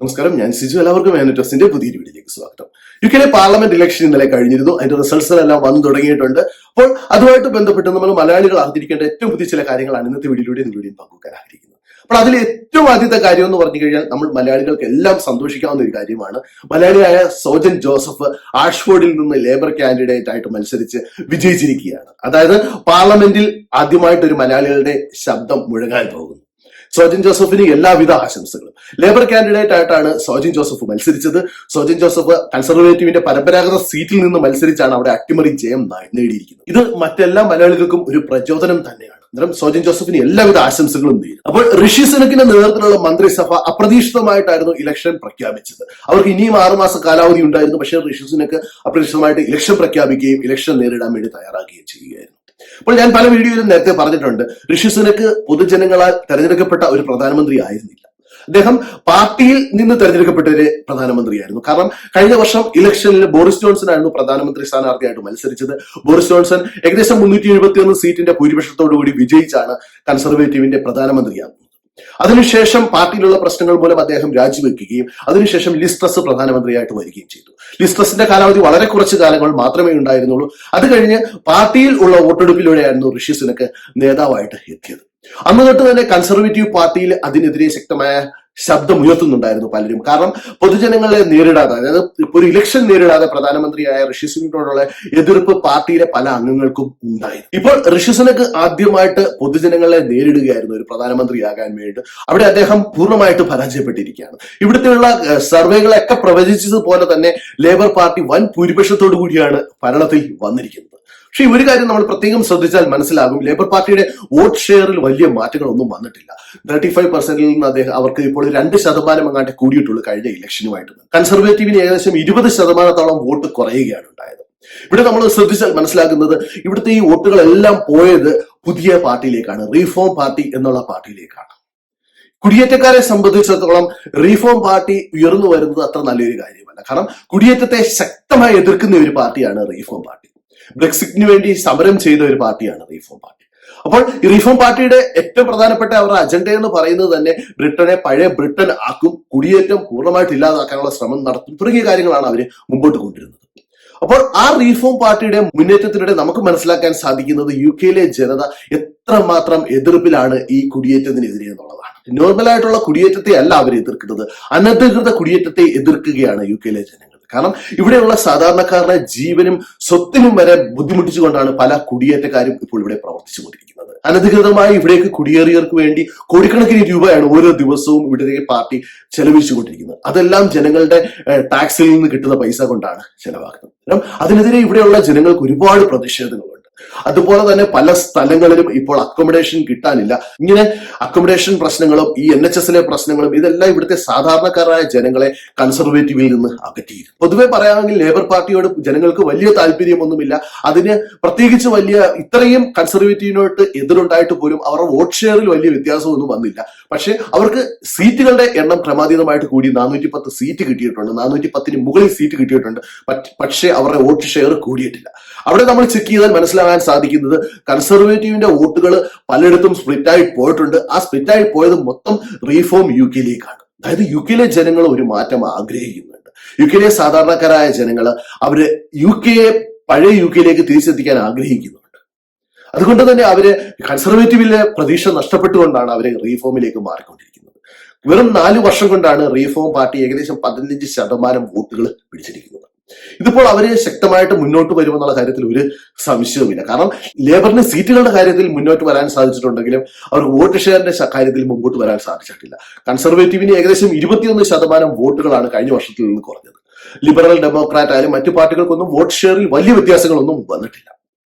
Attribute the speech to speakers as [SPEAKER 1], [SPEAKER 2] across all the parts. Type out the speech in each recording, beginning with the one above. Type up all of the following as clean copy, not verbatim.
[SPEAKER 1] നമസ്കാരം, ഞാൻ സിജു. എല്ലാവർക്കും മാനറ്റോസിന്റെ പുതിയൊരു വീഡിയോയിലേക്ക് സ്വാഗതം. യുകെയിലെ പാർലമെന്റ് ഇലക്ഷൻ ഇന്നലെ കഴിഞ്ഞിരുന്നു. അതിന്റെ റിസൾട്ട്സ് എല്ലാം വന്നു തുടങ്ങിയിട്ടുണ്ട്. അപ്പോൾ അതുമായിട്ട് ബന്ധപ്പെട്ട് നമ്മൾ മലയാളികൾ അറിഞ്ഞിരിക്കേണ്ട ഏറ്റവും പുതിയ ചില കാര്യങ്ങളാണ് ഇന്നത്തെ വീഡിയോയിലൂടെയും പങ്കുവെക്കാൻ ആഗ്രഹിക്കുന്നത്. അപ്പോൾ അതിൽ ഏറ്റവും ആദ്യത്തെ കാര്യം എന്ന് പറഞ്ഞു കഴിഞ്ഞാൽ നമ്മൾ മലയാളികൾക്ക് എല്ലാം സന്തോഷിക്കാവുന്ന ഒരു കാര്യമാണ്. മലയാളിയായ സോജൻ ജോസഫ് ആഷ്ഫോർഡിൽ നിന്ന് ലേബർ കാൻഡിഡേറ്റ് ആയിട്ട് മത്സരിച്ച് വിജയിച്ചിരിക്കുകയാണ്. അതായത് പാർലമെന്റിൽ ആദ്യമായിട്ട് ഒരു മലയാളികളുടെ ശബ്ദം മുഴങ്ങാൻ പോകുന്നു. സോജൻ ജോസഫിന് എല്ലാവിധ ആശംസകളും. ലേബർ കാൻഡിഡേറ്റ് ആയിട്ടാണ് സോജൻ ജോസഫ് മത്സരിച്ചത്. സോജൻ ജോസഫ് കൺസർവേറ്റീവിന്റെ പരമ്പരാഗത സീറ്റിൽ നിന്ന് മത്സരിച്ചാണ് അവിടെ അട്ടിമറി ജയം നേടിയിരിക്കുന്നത്. ഇത് മറ്റെല്ലാ മലയാളികൾക്കും ഒരു പ്രചോദനം തന്നെയാണ്. അന്നേരം സോജൻ ജോസഫിന് എല്ലാവിധ ആശംസകളും നേടി. അപ്പോൾ ഋഷി സുനക്കിന്റെ നേതൃത്വത്തിലുള്ള മന്ത്രിസഭ അപ്രതീക്ഷിതമായിട്ടായിരുന്നു ഇലക്ഷൻ പ്രഖ്യാപിച്ചത്. അവർക്ക് ഇനിയും 6 മാസ കാലാവധി ഉണ്ടായിരുന്നു. പക്ഷേ ഋഷി സുനക്ക് അപ്രതീക്ഷിതമായിട്ട് ഇലക്ഷൻ പ്രഖ്യാപിക്കുകയും ഇലക്ഷൻ നേരിടാൻ വേണ്ടി തയ്യാറാകുകയും ചെയ്യുകയായിരുന്നു. അപ്പോൾ ഞാൻ പല വീഡിയോയിലും നേരത്തെ പറഞ്ഞിട്ടുണ്ട്, ഋഷി സുനക്ക് പൊതുജനങ്ങളാൽ തെരഞ്ഞെടുക്കപ്പെട്ട ഒരു പ്രധാനമന്ത്രി ആയിരുന്നില്ല. അദ്ദേഹം പാർട്ടിയിൽ നിന്ന് തെരഞ്ഞെടുക്കപ്പെട്ട ഒരു പ്രധാനമന്ത്രിയായിരുന്നു. കാരണം കഴിഞ്ഞ വർഷം ഇലക്ഷനിൽ ബോറിസ് ജോൺസൺ ആയിരുന്നു പ്രധാനമന്ത്രി സ്ഥാനാർത്ഥിയായിട്ട് മത്സരിച്ചത്. ബോറിസ് ജോൺസൺ ഏകദേശം 371 സീറ്റിന്റെ ഭൂരിപക്ഷത്തോടുകൂടി വിജയിച്ചാണ് കൺസർവേറ്റീവിന്റെ പ്രധാനമന്ത്രിയാകുന്നത്. അതിനുശേഷം പാർട്ടിയിലുള്ള പ്രശ്നങ്ങൾ മൂലം അദ്ദേഹം രാജിവെക്കുകയും അതിനുശേഷം ലിസ് ട്രസ് പ്രധാനമന്ത്രിയായിട്ട് വരികയും ചെയ്തു. ലിസ് ട്രസിന്റെ കാലാവധി വളരെ കുറച്ച് കാലങ്ങൾ മാത്രമേ ഉണ്ടായിരുന്നുള്ളൂ. അത് കഴിഞ്ഞ് പാർട്ടിയിൽ ഉള്ള വോട്ടെടുപ്പിലൂടെയായിരുന്നു ഋഷി സുനക്ക് നേതാവായിട്ട് എത്തിയത്. അന്ന് തൊട്ട് തന്നെ കൺസർവേറ്റീവ് പാർട്ടിയിൽ അതിനെതിരെ ശക്തമായ ശബ്ദം ഉയർത്തുന്നുണ്ടായിരുന്നു പലരും. കാരണം പൊതുജനങ്ങളെ നേരിടാതെ, അതായത് ഒരു ഇലക്ഷൻ നേരിടാതെ പ്രധാനമന്ത്രിയായ ഋഷി സുനക്കിനോടുള്ള എതിർപ്പ് പാർട്ടിയിലെ പല അംഗങ്ങൾക്കും ഉണ്ടായിരുന്നു. ഇപ്പോൾ ഋഷി സുനക്ക് ആദ്യമായിട്ട് പൊതുജനങ്ങളെ നേരിടുകയായിരുന്നു ഒരു പ്രധാനമന്ത്രിയാകാൻ വേണ്ടി. അവിടെ അദ്ദേഹം പൂർണ്ണമായിട്ട് പരാജയപ്പെട്ടിരിക്കുകയാണ്. ഇവിടുത്തെയുള്ള സർവേകളൊക്കെ പ്രവചിച്ചതുപോലെ തന്നെ ലേബർ പാർട്ടി വൻ ഭൂരിപക്ഷത്തോടു കൂടിയാണ് ഭരണത്തിൽ വന്നിരിക്കുന്നത്. പക്ഷെ ഒരു കാര്യം നമ്മൾ പ്രത്യേകം ശ്രദ്ധിച്ചാൽ മനസ്സിലാകും, ലേബർ പാർട്ടിയുടെ വോട്ട് ഷെയറിൽ വലിയ മാറ്റങ്ങളൊന്നും വന്നിട്ടില്ല. 35% നിന്ന് അവർക്ക് ഇപ്പോൾ 2% അങ്ങാണ്ട് കൂടിയിട്ടുള്ളൂ കഴിഞ്ഞ ഇലക്ഷനുമായിട്ട്. കൺസർവേറ്റീവിന് ഏകദേശം 20% വോട്ട് കുറയുകയാണ് ഉണ്ടായത്. ഇവിടെ നമ്മൾ ശ്രദ്ധിച്ചാൽ മനസ്സിലാക്കുന്നത്, ഇവിടുത്തെ ഈ വോട്ടുകളെല്ലാം പോയത് പുതിയ പാർട്ടിയിലേക്കാണ്, റീഫോം പാർട്ടി എന്നുള്ള പാർട്ടിയിലേക്കാണ്. കുടിയേറ്റക്കാരെ സംബന്ധിച്ചിടത്തോളം റീഫോം പാർട്ടി ഉയർന്നു വരുന്നത് അത്ര നല്ലൊരു കാര്യമല്ല. കാരണം കുടിയേറ്റത്തെ ശക്തമായി എതിർക്കുന്ന ഒരു പാർട്ടിയാണ് റീഫോം പാർട്ടി. ബ്രെക്സിറ്റിന് വേണ്ടി സമരം ചെയ്ത ഒരു പാർട്ടിയാണ് റീഫോം പാർട്ടി. അപ്പോൾ ഈ റീഫോം പാർട്ടിയുടെ ഏറ്റവും പ്രധാനപ്പെട്ട അവരുടെ അജണ്ട എന്ന് പറയുന്നത് തന്നെ ബ്രിട്ടനെ പഴയ ബ്രിട്ടൻ ആക്കും, കുടിയേറ്റം പൂർണ്ണമായിട്ട് ഇല്ലാതാക്കാനുള്ള ശ്രമം നടത്തും തുടങ്ങിയ കാര്യങ്ങളാണ് അവർ മുമ്പോട്ട് കൊണ്ടുവരുന്നത്. അപ്പോൾ ആ റീഫോം പാർട്ടിയുടെ മുന്നേറ്റത്തിലൂടെ നമുക്ക് മനസ്സിലാക്കാൻ സാധിക്കുന്നത് യുകെയിലെ ജനത എത്രമാത്രം എതിർപ്പിലാണ് ഈ കുടിയേറ്റത്തിനെതിരെ എന്നുള്ളതാണ്. നോർമലായിട്ടുള്ള കുടിയേറ്റത്തെ അല്ല അവർ എതിർക്കുന്നത്, അനധികൃത കുടിയേറ്റത്തെ എതിർക്കുകയാണ് യുകെയിലെ ജനങ്ങൾ. കാരണം ഇവിടെയുള്ള സാധാരണക്കാരുടെ ജീവനും സ്വത്തിനും വരെ ബുദ്ധിമുട്ടിച്ചുകൊണ്ടാണ് പല കുടിയേറ്റക്കാരും ഇപ്പോൾ ഇവിടെ പ്രവർത്തിച്ചു കൊണ്ടിരിക്കുന്നത്. അനധികൃതമായി ഇവിടേക്ക് കുടിയേറിയവർക്ക് വേണ്ടി കോടിക്കണക്കിന് രൂപയാണ് ഓരോ ദിവസവും ഇവിടേക്ക് പാർട്ടി ചെലവഴിച്ചുകൊണ്ടിരിക്കുന്നത്. അതെല്ലാം ജനങ്ങളുടെ ടാക്സിൽ നിന്ന് കിട്ടുന്ന പൈസ കൊണ്ടാണ് ചെലവാക്കുന്നത്. അതിനെതിരെ ഇവിടെയുള്ള ജനങ്ങൾക്ക് ഒരുപാട് പ്രതിഷേധങ്ങളുണ്ട്. അതുപോലെ തന്നെ പല സ്ഥലങ്ങളിലും ഇപ്പോൾ അക്കോമഡേഷൻ കിട്ടാനില്ല. ഇങ്ങനെ അക്കോമഡേഷൻ പ്രശ്നങ്ങളും ഈ NHSലെ പ്രശ്നങ്ങളും ഇതെല്ലാം ഇവിടുത്തെ സാധാരണക്കാരായ ജനങ്ങളെ കൺസർവേറ്റീവിൽ നിന്ന് അകറ്റിയിരുന്നു. പൊതുവെ പറയാമെങ്കിൽ ലേബർ പാർട്ടിയോട് ജനങ്ങൾക്ക് വലിയ താല്പര്യമൊന്നുമില്ല. അതിന് പ്രത്യേകിച്ച് വലിയ ഇത്രയും കൺസർവേറ്റീവിനോട്ട് എതിരുണ്ടായിട്ട് പോലും അവരുടെ വോട്ട് ഷെയറിൽ വലിയ വ്യത്യാസമൊന്നും വന്നില്ല. പക്ഷെ അവർക്ക് സീറ്റുകളുടെ എണ്ണം ക്രമാതീതമായിട്ട് കൂടി 410 സീറ്റ് കിട്ടിയിട്ടുണ്ട്, 410ന് മുകളിൽ സീറ്റ് കിട്ടിയിട്ടുണ്ട്. പക്ഷേ അവരുടെ വോട്ട് ഷെയർ കൂടിയിട്ടില്ല. അവിടെ നമ്മൾ ചെക്ക് ചെയ്താൽ മനസ്സിലാകാൻ സാധിക്കുന്നത് കൺസർവേറ്റീവിന്റെ വോട്ടുകൾ പലയിടത്തും സ്പ്ലിറ്റായി പോയിട്ടുണ്ട്. ആ സ്പ്ലിറ്റായി പോയത് മൊത്തം റീഫോം യുകെയിലേക്കാണ്. അതായത് യുകെയിലെ ജനങ്ങൾ ഒരു മാറ്റം ആഗ്രഹിക്കുന്നുണ്ട്. യുകെയിലെ സാധാരണക്കാരായ ജനങ്ങൾ അവര് യുകെയെ പഴയ യുകെയിലേക്ക് തിരിച്ചെത്തിക്കാൻ ആഗ്രഹിക്കുന്നുണ്ട്. അതുകൊണ്ട് തന്നെ അവര് കൺസർവേറ്റീവിലെ പ്രതീക്ഷ നഷ്ടപ്പെട്ടുകൊണ്ടാണ് അവര് റീഫോമിലേക്ക് മാറിക്കൊണ്ടിരിക്കുന്നത്. വെറും 4 വർഷം കൊണ്ടാണ് റീഫോം പാർട്ടി ഏകദേശം 15% വോട്ടുകൾ പിടിച്ചിരിക്കുന്നത്. ഇതിപ്പോൾ അവര് ശക്തമായിട്ട് മുന്നോട്ട് വരുമെന്നുള്ള കാര്യത്തിൽ ഒരു സംശയവുമില്ല. കാരണം ലേബറിന് സീറ്റുകളുടെ കാര്യത്തിൽ മുന്നോട്ട് വരാൻ സാധിച്ചിട്ടുണ്ടെങ്കിലും അവർക്ക് വോട്ട് ഷെയറിന്റെ കാര്യത്തിൽ മുമ്പോട്ട് വരാൻ സാധിച്ചിട്ടില്ല. കൺസർവേറ്റീവിന് ഏകദേശം 21% വോട്ടുകളാണ് കഴിഞ്ഞ വർഷത്തിൽ നിന്ന് കുറഞ്ഞത്. ലിബറൽ ഡെമോക്രാറ്റ് ആയാലും മറ്റു പാർട്ടികൾക്കൊന്നും വോട്ട് ഷെയറിൽ വലിയ വ്യത്യാസങ്ങളൊന്നും വന്നിട്ടില്ല.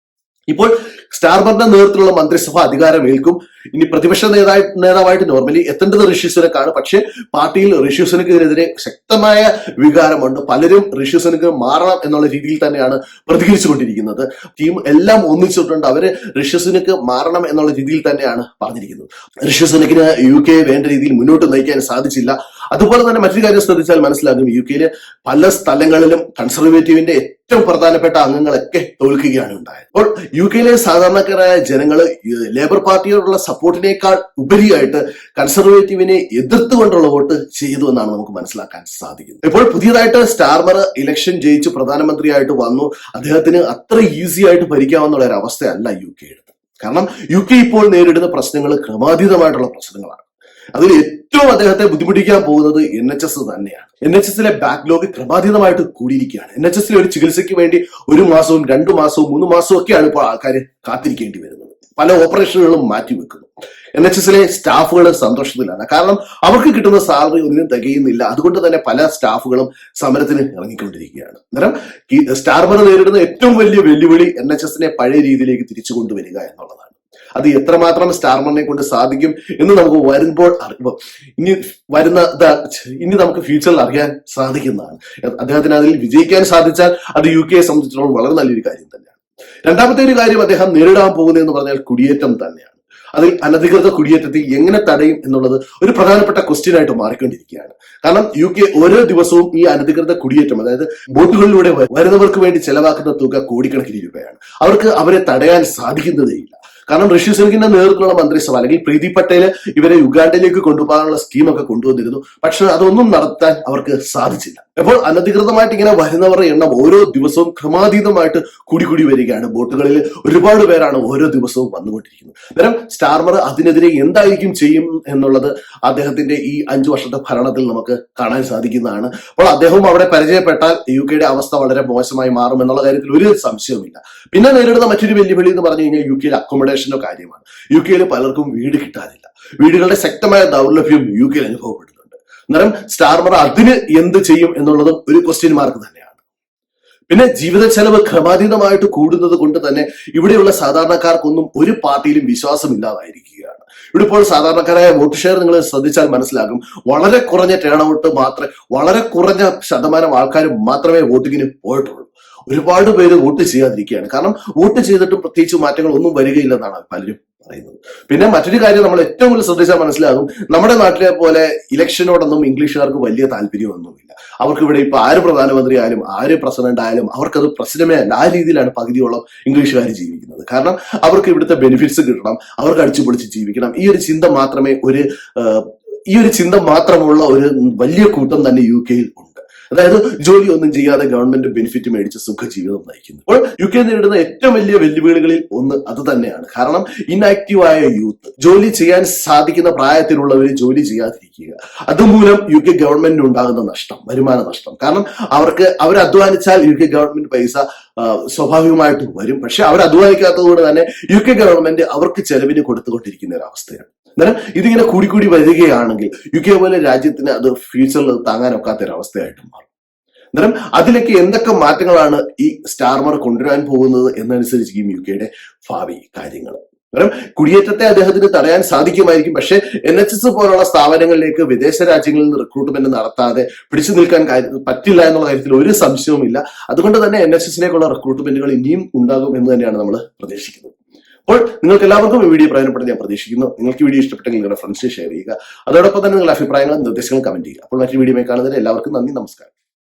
[SPEAKER 1] ഇപ്പോൾ സ്റ്റാർമറിന്റെ നേതൃത്വത്തിലുള്ള മന്ത്രിസഭ അധികാരമേൽക്കും. ഇനി പ്രതിപക്ഷ നേതാവായിട്ട് നോർമലി എത്തേണ്ടത് ഋഷി സുനക്കാണ്. പക്ഷേ പാർട്ടിയിൽ ഋഷി സുനക്കിനെതിരെ ശക്തമായ വികാരമുണ്ട്. പലരും ഋഷി സുനക്ക് മാറണം എന്നുള്ള രീതിയിൽ തന്നെയാണ് പ്രതികരിച്ചുകൊണ്ടിരിക്കുന്നത്. ടീം എല്ലാം ഒന്നിച്ചിട്ടുണ്ട്. അവര് ഋഷി സുനക്ക് മാറണം എന്നുള്ള രീതിയിൽ തന്നെയാണ് പറഞ്ഞിരിക്കുന്നത്. ഋഷി സുനക്കിന് UK വേണ്ട രീതിയിൽ മുന്നോട്ട് നയിക്കാൻ സാധിച്ചില്ല. അതുപോലെ തന്നെ മറ്റൊരു കാര്യം ശ്രദ്ധിച്ചാൽ മനസ്സിലാകും, യുകെയിലെ പല സ്ഥലങ്ങളിലും കൺസർവേറ്റീവിന്റെ ഏറ്റവും പ്രധാനപ്പെട്ട അംഗങ്ങളൊക്കെ തോൽക്കുകയാണ് ഉണ്ടായത്. അപ്പോൾ യുകെയിലെ സാധാരണക്കാരായ ജനങ്ങൾ ലേബർ പാർട്ടിയോടുള്ള സപ്പോർട്ടിനേക്കാൾ ഉപരിയായിട്ട് കൺസർവേറ്റീവിനെ എതിർത്തുകൊണ്ടുള്ള വോട്ട് ചെയ്തു എന്നാണ് നമുക്ക് മനസ്സിലാക്കാൻ സാധിക്കുന്നത്. ഇപ്പോൾ പുതിയതായിട്ട് സ്റ്റാർമർ ഇലക്ഷൻ ജയിച്ച് പ്രധാനമന്ത്രിയായിട്ട് വന്നു. അദ്ദേഹത്തിന് അത്ര ഈസി ആയിട്ട് ഭരിക്കാവുന്ന ഒരു അവസ്ഥയല്ല യു കെയുടെ. കാരണം യു കെ ഇപ്പോൾ നേരിടുന്ന പ്രശ്നങ്ങൾ ക്രമാതീതമായിട്ടുള്ള പ്രശ്നങ്ങളാണ്. അതിൽ ഏറ്റവും അദ്ദേഹത്തെ ബുദ്ധിമുട്ടിക്കാൻ പോകുന്നത് NHS തന്നെയാണ്. NHSലെ ബാക്ക്ലോഗ് ക്രമാതീതമായിട്ട് കൂടിയിരിക്കുകയാണ്. NHSലെ ഒരു ചികിത്സയ്ക്ക് വേണ്ടി 1 മാസവും 2 മാസവും 3 മാസവും ഒക്കെയാണ് ഇപ്പോൾ ആൾക്കാർ കാത്തിരിക്കേണ്ടി വരുന്നത്. പല ഓപ്പറേഷനുകളും മാറ്റിവെക്കുന്നു. NHSലെ സ്റ്റാഫുകൾ സന്തോഷത്തിലാണ്. കാരണം അവർക്ക് കിട്ടുന്ന സാലറി ഒന്നിനും തികയുന്നില്ല. അതുകൊണ്ട് തന്നെ പല സ്റ്റാഫുകളും സമരത്തിന് ഇറങ്ങിക്കൊണ്ടിരിക്കുകയാണ്. അന്നേരം ഈ സ്റ്റാർമർ നേരിടുന്ന ഏറ്റവും വലിയ വെല്ലുവിളി NHSനെ പഴയ രീതിയിലേക്ക് തിരിച്ചു കൊണ്ടുവരിക എന്നുള്ളതാണ്. അത് എത്രമാത്രം സ്റ്റാർമറിനെ കൊണ്ട് സാധിക്കും എന്ന് നമുക്ക് വരുമ്പോൾ ഇനി നമുക്ക് ഫ്യൂച്ചറിൽ അറിയാൻ സാധിക്കുന്നതാണ്. അദ്ദേഹത്തിന് അതിൽ വിജയിക്കാൻ സാധിച്ചാൽ അത് യു കെയെ സംബന്ധിച്ചിടത്തോളം വളരെ നല്ലൊരു കാര്യം തന്നെയാണ്. രണ്ടാമത്തെ ഒരു കാര്യം അദ്ദേഹം നേരിടാൻ പോകുന്നതെന്ന് പറഞ്ഞാൽ കുടിയേറ്റം തന്നെയാണ്. അതിൽ അനധികൃത കുടിയേറ്റത്തെ എങ്ങനെ തടയും എന്നുള്ളത് ഒരു പ്രധാനപ്പെട്ട ക്വസ്റ്റ്യൻ ആയിട്ട് മാറിക്കൊണ്ടിരിക്കുകയാണ്. കാരണം യു കെ ഓരോ ദിവസവും ഈ അനധികൃത കുടിയേറ്റം, അതായത് ബോട്ടുകളിലൂടെ വരുന്നവർക്ക് വേണ്ടി ചെലവാക്കുന്ന തുക കോടിക്കണക്കിന് രൂപയാണ്. അവരെ തടയാൻ സാധിക്കുന്നതേയില്ല. കാരണം ഋഷി സുനക്കിന്റെ നേതൃത്വത്തിലുള്ള മന്ത്രിസഭ അല്ലെങ്കിൽ പ്രീതി പട്ടേൽ ഇവരെ യുഗാണ്ടയിലേക്ക് കൊണ്ടുപോകാനുള്ള സ്കീമൊക്കെ കൊണ്ടുവന്നിരുന്നു. പക്ഷെ അതൊന്നും നടത്താൻ അവർക്ക് സാധിച്ചില്ല. അപ്പോൾ അനധികൃതമായിട്ട് ഇങ്ങനെ വരുന്നവരുടെ എണ്ണം ഓരോ ദിവസവും ക്രമാതീതമായിട്ട് കൂടി വരികയാണ്. ബോട്ടുകളിൽ ഒരുപാട് പേരാണ് ഓരോ ദിവസവും വന്നുകൊണ്ടിരിക്കുന്നത്. അന്നേരം സ്റ്റാർമർ അതിനെതിരെ എന്തായിരിക്കും ചെയ്യും എന്നുള്ളത് അദ്ദേഹത്തിന്റെ ഈ 5 വർഷത്തെ ഭരണത്തിൽ നമുക്ക് കാണാൻ സാധിക്കുന്നതാണ്. അപ്പോൾ അദ്ദേഹവും അവിടെ പരിചയപ്പെട്ടാൽ യു കെയുടെ അവസ്ഥ വളരെ മോശമായി മാറും എന്നുള്ള കാര്യത്തിൽ ഒരു സംശയവുമില്ല. പിന്നെ നേരിടുന്ന മറ്റൊരു വെല്ലുവിളി എന്ന് പറഞ്ഞു കഴിഞ്ഞാൽ യു കെയിൽ അക്കോമഡേഷന്റെ കാര്യമാണ്. യു കെയിൽ പലർക്കും വീട് കിട്ടാനില്ല. വീടുകളുടെ ശക്തമായ ദൗർലഭ്യം യു കെയിൽ അനുഭവപ്പെടുന്നുണ്ട്. അന്നേരം സ്റ്റാർമർ അതിന് എന്ത് ചെയ്യും എന്നുള്ളതും ഒരു ക്വസ്റ്റ്യൻ മാർക്ക് തന്നെയാണ്. പിന്നെ ജീവിത ചെലവ് ക്രമാതീതമായിട്ട് കൂടുന്നത് കൊണ്ട് തന്നെ ഇവിടെയുള്ള സാധാരണക്കാർക്കൊന്നും ഒരു പാർട്ടിയിലും വിശ്വാസമില്ലാതായിരിക്കുകയാണ്. ഇവിടെ ഇപ്പോൾ സാധാരണക്കാരായ വോട്ട് ഷെയർ നിങ്ങൾ ശ്രദ്ധിച്ചാൽ മനസ്സിലാകും. വളരെ കുറഞ്ഞ ടേൺ ഔട്ട് മാത്രമേ, വളരെ കുറഞ്ഞ ശതമാനം ആൾക്കാർ മാത്രമേ വോട്ടിങ്ങിന് പോയിട്ടുള്ളൂ. ഒരുപാട് പേര് വോട്ട് ചെയ്യാതിരിക്കുകയാണ്. കാരണം വോട്ട് ചെയ്തിട്ടും പ്രത്യേകിച്ച് മാറ്റങ്ങൾ ഒന്നും വരികയില്ലെന്നാണ് പലരും പറയുന്നത്. പിന്നെ മറ്റൊരു കാര്യം നമ്മൾ ഏറ്റവും കൂടുതൽ ശ്രദ്ധിച്ചാൽ മനസ്സിലാകും, നമ്മുടെ നാട്ടിലെ പോലെ ഇലക്ഷനോടൊന്നും ഇംഗ്ലീഷുകാർക്ക് വലിയ താല്പര്യമൊന്നുമില്ല. അവർക്ക് ഇവിടെ ഇപ്പൊ ആര് പ്രധാനമന്ത്രി ആയാലും ആര് പ്രസിഡന്റ് ആയാലും അവർക്കത് പ്രശ്നമേ അല്ല. ആ രീതിയിലാണ് പകുതിയോളം ഇംഗ്ലീഷുകാർ ജീവിക്കുന്നത്. കാരണം അവർക്ക് ഇവിടുത്തെ ബെനിഫിറ്റ്സ് കിട്ടണം, അവർക്ക് അടിച്ചുപൊളിച്ച് ജീവിക്കണം. ഈ ഒരു ചിന്ത മാത്രമുള്ള ഒരു വലിയ കൂട്ടം തന്നെ യു കെയിൽ ഉണ്ട്. അതായത് ജോലി ഒന്നും ചെയ്യാതെ ഗവൺമെന്റ് ബെനിഫിറ്റ് മേടിച്ച് സുഖജീവിതം നയിക്കുന്നു. അപ്പോൾ യു കെ നേരിടുന്ന ഏറ്റവും വലിയ വെല്ലുവിളികളിൽ ഒന്ന് അത് തന്നെയാണ്. കാരണം ഇൻആക്റ്റീവായ യൂത്ത്, ജോലി ചെയ്യാൻ സാധിക്കുന്ന പ്രായത്തിലുള്ളവർ ജോലി ചെയ്യാതിരിക്കുക, അതുമൂലം യു കെ ഗവൺമെന്റിന് ഉണ്ടാകുന്ന നഷ്ടം, വരുമാന നഷ്ടം. കാരണം അവർ അധ്വാനിച്ചാൽ യു കെ ഗവൺമെന്റ് പൈസ സ്വാഭാവികമായിട്ട് വരും. പക്ഷെ അവർ അധ്വാനിക്കാത്തതുകൊണ്ട് തന്നെ യു കെ ഗവൺമെന്റ് അവർക്ക് ചെലവിന് കൊടുത്തുകൊണ്ടിരിക്കുന്ന ഒരു അവസ്ഥയാണ്. അന്നേരം ഇതിങ്ങനെ കൂടി വരികയാണെങ്കിൽ യു കെ പോലെ രാജ്യത്തിന് അത് ഫ്യൂച്ചറിൽ താങ്ങാനൊക്കാത്ത ഒരു അവസ്ഥയായിട്ട് മാറും. അന്നേരം അതിലേക്ക് എന്തൊക്കെ മാറ്റങ്ങളാണ് ഈ സ്റ്റാർമർ കൊണ്ടുവരാൻ പോകുന്നത് എന്നനുസരിച്ചിരിക്കും യു കെയുടെ ഭാവി കാര്യങ്ങൾ. അന്നേരം കുടിയേറ്റത്തെ അദ്ദേഹത്തിന് തടയാൻ സാധിക്കുമായിരിക്കും. പക്ഷെ NHS പോലുള്ള സ്ഥാപനങ്ങളിലേക്ക് വിദേശ രാജ്യങ്ങളിൽ നിന്ന് റിക്രൂട്ട്മെന്റ് നടത്താതെ പിടിച്ചു നിൽക്കാൻ പറ്റില്ല എന്നുള്ള കാര്യത്തിൽ ഒരു സംശയവുമില്ല. അതുകൊണ്ട് തന്നെ NHSലേക്കുള്ള റിക്രൂട്ട്മെന്റുകൾ ഇനിയും ഉണ്ടാകും എന്ന് തന്നെയാണ് നമ്മൾ പ്രതീക്ഷിക്കുന്നത്. അപ്പോൾ നിങ്ങൾക്ക് എല്ലാവർക്കും ഈ വീഡിയോ പ്രയോജനപ്പെടുന്ന ഞാൻ പ്രതീക്ഷിക്കുന്നു. നിങ്ങൾക്ക് വീഡിയോ ഇഷ്ടപ്പെട്ടെങ്കിൽ നിങ്ങളുടെ ഫ്രണ്ട്സിന് ഷെയർ ചെയ്യുക. അതോടൊപ്പം തന്നെ നിങ്ങളുടെ അഭിപ്രായങ്ങളും നിർദ്ദേശങ്ങളും കമന്റ് ചെയ്യുക. അപ്പോൾ മറ്റൊരു വീഡിയോ കാണുന്നതിന് എല്ലാവർക്കും നന്ദി, നമസ്കാരം.